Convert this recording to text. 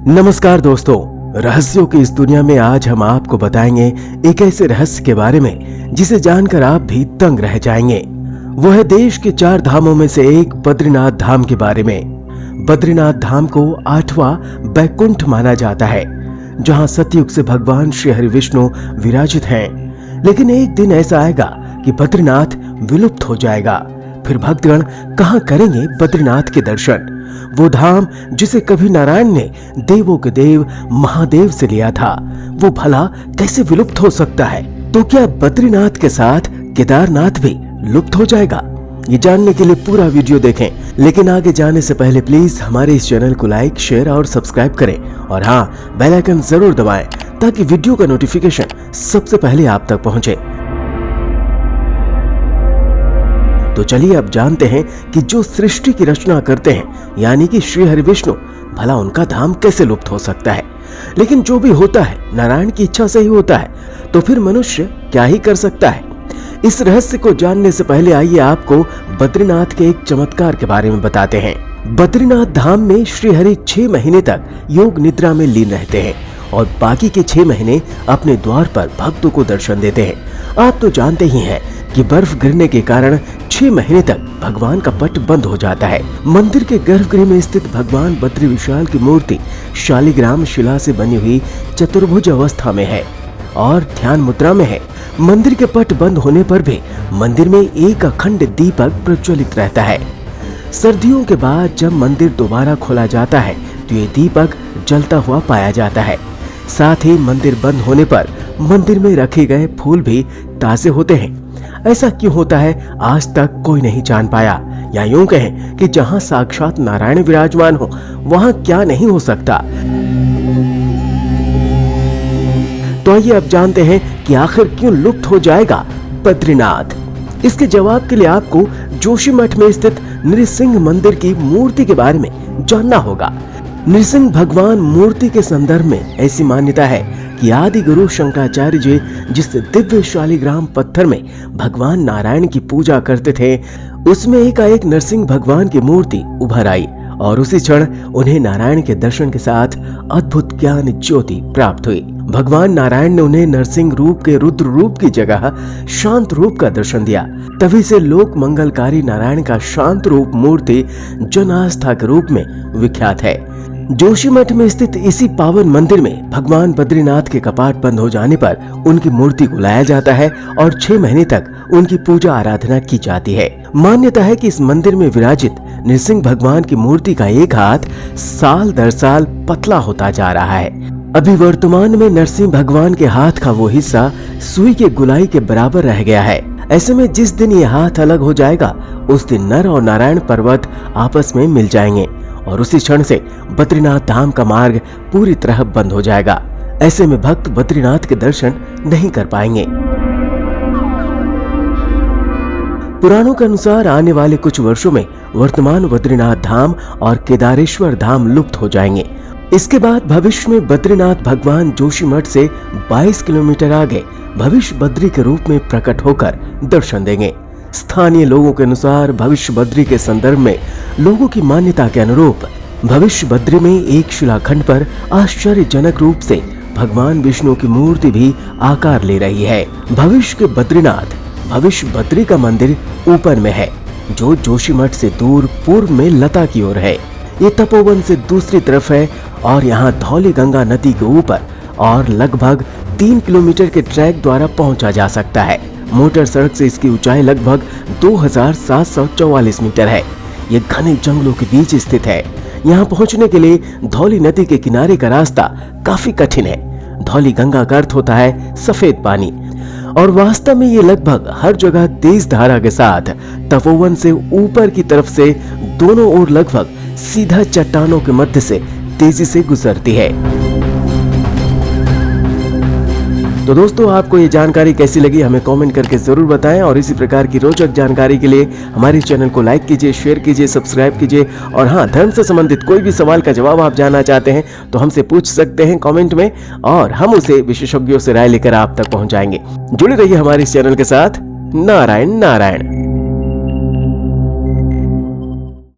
नमस्कार दोस्तों, रहस्यों की इस दुनिया में आज हम आपको बताएंगे एक ऐसे रहस्य के बारे में जिसे जानकर आप भी दंग रह जाएंगे। वो है देश के 4 धामों में से एक बद्रीनाथ धाम के बारे में। बद्रीनाथ धाम को 8वां बैकुंठ माना जाता है, जहां सतयुग से भगवान श्री हरि विष्णु विराजित हैं। लेकिन एक दिन ऐसा आएगा कि बद्रीनाथ विलुप्त हो जाएगा। फिर भक्तगण कहां करेंगे बद्रीनाथ के दर्शन? वो धाम जिसे कभी नारायण ने देवों के देव महादेव से लिया था, वो भला कैसे विलुप्त हो सकता है? तो क्या बद्रीनाथ के साथ केदारनाथ भी लुप्त हो जाएगा? ये जानने के लिए पूरा वीडियो देखें। लेकिन आगे जाने से पहले प्लीज हमारे इस चैनल को लाइक, शेयर और सब्सक्राइब करें और हाँ, बेल आइकन जरूर दबाएं ताकि वीडियो का नोटिफिकेशन सबसे पहले आप तक पहुंचे। तो चलिए अब जानते हैं कि जो सृष्टि की रचना करते हैं यानी कि श्री हरि विष्णु, भला उनका धाम कैसे लुप्त हो सकता है? लेकिन जो भी होता है नारायण की इच्छा से ही होता है, तो फिर मनुष्य क्या ही कर सकता है? इस रहस्य को जानने से पहले आइए आपको बद्रीनाथ के एक चमत्कार के बारे में बताते हैं। बद्रीनाथ धाम में श्री हरि 6 महीने तक योग निद्रा में लीन रहते हैं और बाकी के 6 महीने अपने द्वार पर भक्तों को दर्शन देते हैं। आप तो जानते ही हैं कि बर्फ गिरने के कारण 6 महीने तक भगवान का पट बंद हो जाता है। मंदिर के गर्भगृह में स्थित भगवान बद्री विशाल की मूर्ति शालिग्राम शिला से बनी हुई चतुर्भुज अवस्था में है और ध्यान मुद्रा में है। मंदिर के पट बंद होने पर भी मंदिर में एक अखंड दीपक प्रज्वलित रहता है। सर्दियों के बाद जब मंदिर दोबारा खोला जाता है तो ये दीपक जलता हुआ पाया जाता है। साथ ही मंदिर बंद होने पर मंदिर में रखे गए फूल भी ताजे होते हैं। ऐसा क्यों होता है आज तक कोई नहीं जान पाया, या यूं कहें कि जहां साक्षात नारायण विराजमान हो वहां क्या नहीं हो सकता। तो आइए अब जानते हैं कि आखिर क्यों लुप्त हो जाएगा बद्रीनाथ। इसके जवाब के लिए आपको जोशीमठ में स्थित नृसिंह मंदिर की मूर्ति के बारे में जानना होगा। नृसिंह भगवान मूर्ति के संदर्भ में ऐसी मान्यता है कि आदि गुरु शंकराचार्य जी जिस दिव्य शालिग्राम पत्थर में भगवान नारायण की पूजा करते थे, उसमें एकाएक नरसिंह भगवान की मूर्ति उभर आई और उसी क्षण उन्हें नारायण के दर्शन के साथ अद्भुत ज्ञान ज्योति प्राप्त हुई। भगवान नारायण ने उन्हें नरसिंह रूप के रुद्र रूप की जगह शांत रूप का दर्शन दिया। तभी से लोक मंगलकारी नारायण का शांत रूप मूर्ति जन आस्था के रूप में विख्यात है। जोशीमठ में स्थित इसी पावन मंदिर में भगवान बद्रीनाथ के कपाट बंद हो जाने पर उनकी मूर्ति को लाया जाता है और 6 महीने तक उनकी पूजा आराधना की जाती है। मान्यता है कि इस मंदिर में विराजित नृसिंह भगवान की मूर्ति का एक हाथ साल दर साल पतला होता जा रहा है। अभी वर्तमान में नरसिंह भगवान के हाथ का वो हिस्सा सुई के गुलाई के बराबर रह गया है। ऐसे में जिस दिन ये हाथ अलग हो जाएगा उस दिन नर और नारायण पर्वत आपस में मिल जाएंगे और उसी क्षण से बद्रीनाथ धाम का मार्ग पूरी तरह बंद हो जाएगा। ऐसे में भक्त बद्रीनाथ के दर्शन नहीं कर पाएंगे। पुराणों के अनुसार आने वाले कुछ वर्षों में वर्तमान बद्रीनाथ धाम और केदारेश्वर धाम लुप्त हो जाएंगे। इसके बाद भविष्य में बद्रीनाथ भगवान जोशीमठ से 22 किलोमीटर आगे भविष्य बद्री के रूप में प्रकट होकर दर्शन देंगे। स्थानीय लोगों के अनुसार भविष्य बद्री के संदर्भ में लोगों की मान्यता के अनुरूप भविष्य बद्री में एक शिलाखंड पर आश्चर्यजनक रूप से भगवान विष्णु की मूर्ति भी आकार ले रही है। भविष्य के बद्रीनाथ भविष्य बद्री का मंदिर ऊपर में है, जो जोशीमठ से दूर पूर्व में लता की ओर है। ये तपोवन से दूसरी तरफ है और यहाँ धौली गंगा नदी के ऊपर और लगभग 3 किलोमीटर के ट्रैक द्वारा पहुंचा जा सकता है। मोटर सड़क से इसकी ऊंचाई लगभग 2744 मीटर है। ये घने जंगलों के बीच स्थित है। यहाँ पहुँचने के लिए धौली नदी के किनारे का रास्ता काफी कठिन है। धौली गंगा का अर्थ होता है सफेद पानी और वास्तव में ये लगभग हर जगह तेज धारा के साथ तपोवन से ऊपर की तरफ से दोनों ओर लगभग सीधा चट्टानों के मध्य से तेजी से गुजरती है। तो दोस्तों, आपको ये जानकारी कैसी लगी हमें कमेंट करके जरूर बताएं और इसी प्रकार की रोचक जानकारी के लिए हमारे चैनल को लाइक कीजिए, शेयर कीजिए, सब्सक्राइब कीजिए और हाँ, धर्म से संबंधित कोई भी सवाल का जवाब आप जानना चाहते हैं तो हमसे पूछ सकते हैं कमेंट में और हम उसे विशेषज्ञों से राय लेकर आप तक पहुंचाएंगे। जुड़े रहिए हमारे इस चैनल के साथ। नारायण नारायण।